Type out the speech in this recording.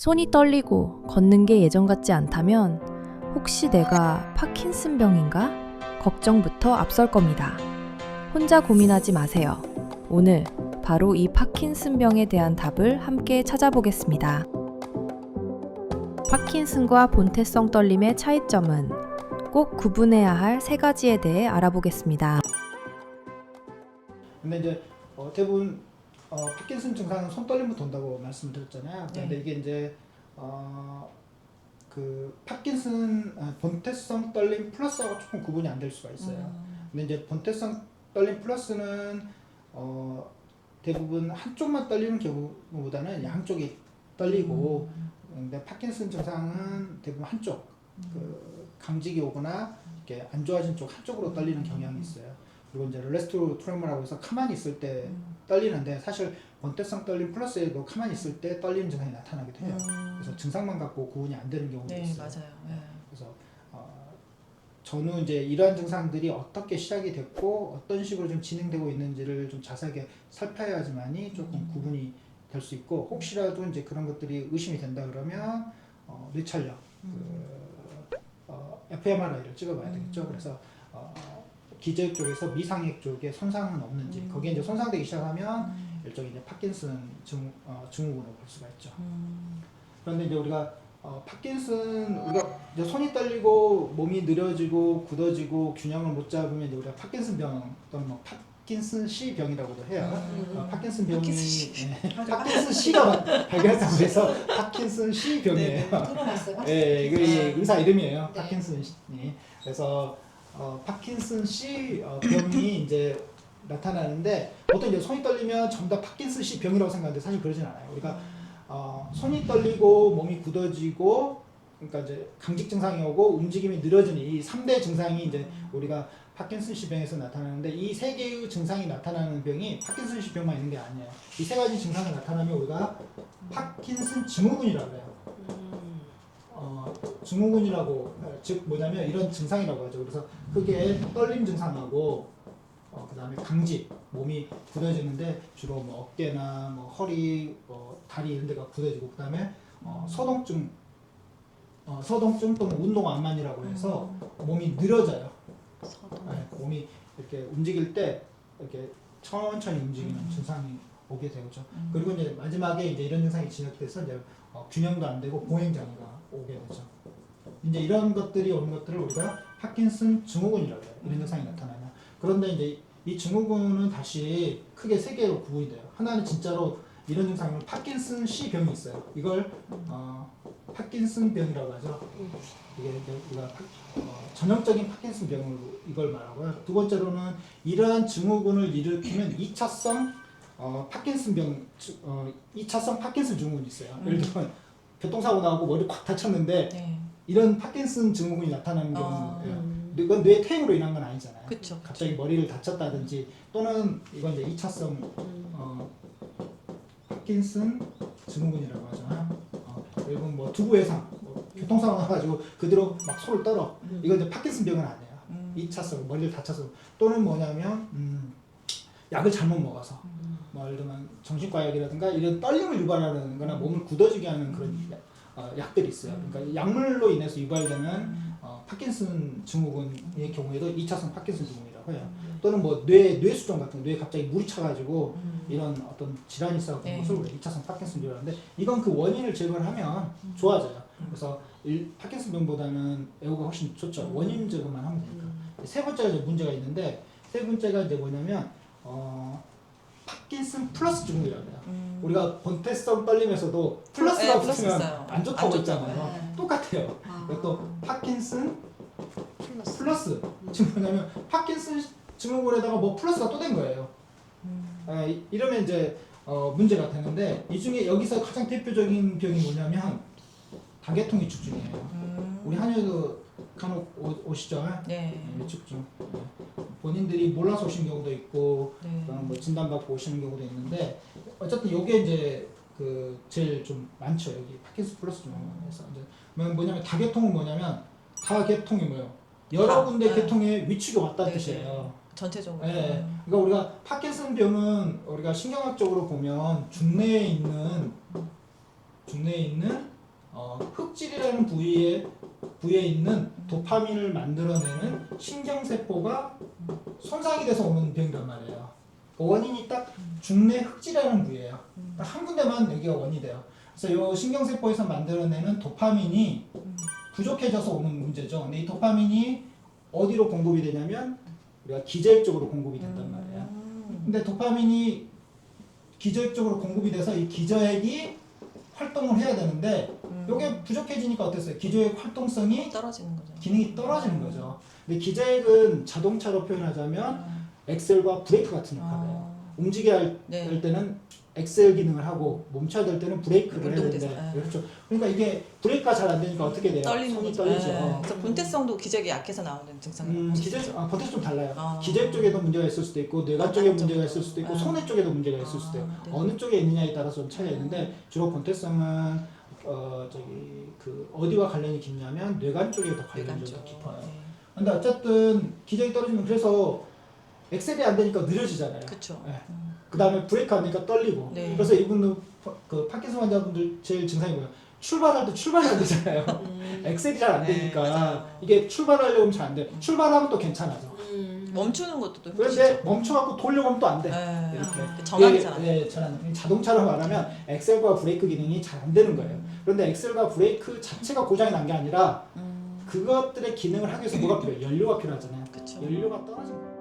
손이 떨리고 걷는 게 예전 같지 않다면 혹시 내가 파킨슨병인가? 걱정부터 앞설 겁니다. 혼자 고민하지 마세요. 오늘 바로 이 파킨슨병에 대한 답을 함께 찾아보겠습니다. 파킨슨과 본태성 떨림의 차이점은 꼭 구분해야 할 세 가지에 대해 알아보겠습니다. 근데 이제 대부분 파킨슨 증상은 손 떨림부터 온다고 말씀드렸잖아요. 근데 이게 이제 그 파킨슨 본태성 떨림 플러스하고 조금 구분이 안 될 수가 있어요. 근데 이제 본태성 떨림 플러스는 대부분 한쪽만 떨리는 경우보다는 양쪽이 떨리고, 근데 파킨슨 증상은 대부분 한쪽, 그 강직이 오거나 이렇게 안 좋아진 쪽 한쪽으로 떨리는 경향이 있어요. 그리고 이제 레스토 트레모라고 해서 가만히 있을 때 떨리는데, 사실 본태성 떨림 플러스에도 가만히 있을 때 떨리는 증상이 나타나기도 해요. 그래서 증상만 갖고 구분이 안 되는 경우도 있어요. 맞아요. 그래서 저는 이제 이러한 증상들이 어떻게 시작이 됐고 어떤 식으로 좀 진행되고 있는지를 좀 자세하게 살펴야지만이 조금 구분이 될 수 있고, 혹시라도 이제 그런 것들이 의심이 된다 그러면 뇌촬영, fMRI를 찍어봐야 되겠죠. 그래서 기저역 쪽에서 미상액 쪽에 손상은 없는지, 거기에 이제 손상되기 시작하면 일종의 이제 파킨슨 증후군으로 볼 수가 있죠. 그런데 이제 우리가 우리가 이제 손이 떨리고 몸이 느려지고 굳어지고 균형을 못 잡으면 이제 우리가 파킨슨병 또는 뭐 파킨슨씨 병이라고도 해요. 파킨슨병이 파킨슨씨가 발견했다고 해서 파킨슨씨 병이에요. 예, 그 의사 이름이에요. 파킨슨이. 그래서 파킨슨씨 병이 이제 나타나는데, 보통 이제 손이 떨리면 전부 다 파킨슨씨 병이라고 생각하는데 사실 그러진 않아요. 우리가 손이 떨리고 몸이 굳어지고, 그러니까 이제 강직 증상이 오고 움직임이 느려지는 이 3대 증상이 이제 우리가 파킨슨씨 병에서 나타나는데, 이 세 개의 증상이 나타나는 병이 파킨슨씨 병만 있는 게 아니에요. 이 세 가지 증상이 나타나면 우리가 파킨슨 증후군이라고 해요. 증후군이라고, 즉 뭐냐면 이런 증상이라고 하죠. 그래서 그게 떨림 증상하고 그 다음에 강직, 몸이 굳어지는데 주로 뭐 어깨나 뭐 허리, 다리 이런 데가 굳어지고, 그 다음에 서동증 또는 운동안만이라고 해서 몸이 늘어져요. 네, 몸이 이렇게 움직일 때 이렇게 천천히 움직이는 증상이 오게 되죠. 그리고 이제 마지막에 이제 이런 증상이 진행돼서 이제 균형도 안 되고 보행장애가 오게 되죠. 이제 이런 것들이 오는 것들을 우리가 파킨슨 증후군이라고 해요. 이런 증상이 나타나면. 그런데 이제 이 증후군은 다시 크게 세 개로 구분이 돼요. 하나는 진짜로 이런 증상은 파킨슨씨 병이 있어요. 이걸 파킨슨병이라고 하죠. 이게 우리가 전형적인 파킨슨 병으로 이걸 말하고요. 두 번째로는 이러한 증후군을 일으키는 2차성 파킨슨병, 2차성 파킨슨 증후군이 있어요. 예를 들면 교통사고 나고 머리 꽉 다쳤는데 이런 파킨슨 증후군이 나타나는 경우예요. 이건 뇌 퇴행으로 인한 건 아니잖아요. 그쵸. 갑자기 머리를 다쳤다든지, 또는 이건 이제 2차성 파킨슨 증후군이라고 하잖아요. 그리고 뭐 두부 외상, 교통사고 나가지고 그대로 막 손을 떨어. 이건 이제 파킨슨 병은 아니에요. 2차성 머리를 다쳐서. 또는 뭐냐면 약을 잘못 먹어서, 뭐 예를 들면 정신과약이라든가 이런 떨림을 유발하는 거나 몸을 굳어지게 하는 그런 약들이 있어요. 그러니까 약물로 인해서 유발되는 파킨슨 증후군의 경우에도 2차성 파킨슨 증후군이라고 해요. 또는 뭐 뇌수정 같은 거, 뇌에 갑자기 물이 차가지고 이런 어떤 질환이 있어서 것을 우리가 2차성 파킨슨이라고 하는데, 이건 그 원인을 제거를 하면 좋아져요. 그래서 파킨슨 병보다는 애호가 훨씬 좋죠. 원인 제거만 하면 되니까. 세 번째가 이제 문제가 있는데, 세 번째가 이제 뭐냐면 파킨슨 플러스 증후군이라고 해요. 우리가 본태성 떨림에서도 플러스가 붙으면 안 좋다고 했잖아요. 똑같아요. 또 파킨슨 플러스. 지금 뭐냐면 파킨슨 증후군에다가 뭐 플러스가 또 된 거예요. 이러면 이제 문제가 되는데, 이 중에 여기서 가장 대표적인 병이 뭐냐면 다계통 위축증이에요. 우리 한의도 간혹 오시죠? 위축증. 본인들이 몰라서 오신 경우도 있고, 뭐 진단받고 오시는 경우도 있는데, 어쨌든 요게 이제 그 제일 좀 많죠. 여기 파킨슨 플러스 증후군에서. 이제 뭐냐면 다계통은 뭐냐면, 다계통이 뭐예요? 여러 군데 계통에 위축이 왔다는 뜻이에요. 전체적으로. 그러니까 우리가 파킨슨 병은 우리가 신경학적으로 보면 중뇌에 있는 흑질이라는 부위에 있는 도파민을 만들어내는 신경세포가 손상이 돼서 오는 병이란 말이에요. 원인이 딱 중뇌 흑질이라는 부위예요. 딱 한 군데만 여기가 원이 돼요. 그래서 이 신경세포에서 만들어내는 도파민이 부족해져서 오는 문제죠. 근데 이 도파민이 어디로 공급이 되냐면 우리가 기저액 쪽으로 공급이 된단 말이에요. 근데 도파민이 기저액 쪽으로 공급이 돼서 이 기저액이 활동을 해야 되는데 이게 부족해지니까 어땠어요? 기저액 활동성이 떨어지는 거죠. 기능이 떨어지는 거죠. 근데 기저액은 자동차로 표현하자면 엑셀과 브레이크 같은 역할이에요. 움직여야 할 네. 때는 엑셀 기능을 하고 멈춰야 될 때는 브레이크를 해야 운동돼서, 되는데 그렇죠. 그러니까 이게 브레이크가 잘 안 되니까 어떻게 돼요? 떨리는 손이 거죠. 떨리죠. 네. 그래서 분태성도 기저액이 약해서 나오는 증상이에요. 버튼 좀 달라요. 아. 기저액 쪽에도 문제가 있을 수도 있고 뇌관 아, 쪽에 다른 문제가 쪽으로. 있을 수도 있고 아. 손해 쪽에도 문제가 있을 수도 있고 네. 어느 쪽에 있느냐에 따라서 좀 차이가 있는데 주로 본태성은 그 어디와 관련이 깊냐면 뇌관 쪽에 더 관련이 좀 뇌관 쪽. 깊어요. 네. 근데 어쨌든 기저액이 떨어지면 그래서 엑셀이 안 되니까 느려지잖아요. 그렇죠. 네. 그 다음에 브레이크 안 되니까 떨리고. 네. 그래서 이분들 그 파킨슨 환자분들 제일 증상이 뭐예요? 출발할 때 출발이 안 되잖아요. 엑셀이 잘 안 네, 되니까 맞아요. 이게 출발하려고 하면 잘 안 돼. 출발하면 또 괜찮아져. 멈추는 것도 또 그런데 힘드시죠. 멈춰갖고 돌려보면 또 안 돼. 네. 이렇게. 정확히 잘 안 돼요. 네, 잘안 돼. 자동차로 말하면 엑셀과 브레이크 기능이 잘 안 되는 거예요. 그런데 엑셀과 브레이크 자체가 고장이 난 게 아니라 그것들의 기능을 하기 위해서 뭐가 필요해요? 연료가 필요하잖아요. 그쵸. 연료가 떨어진 거예요.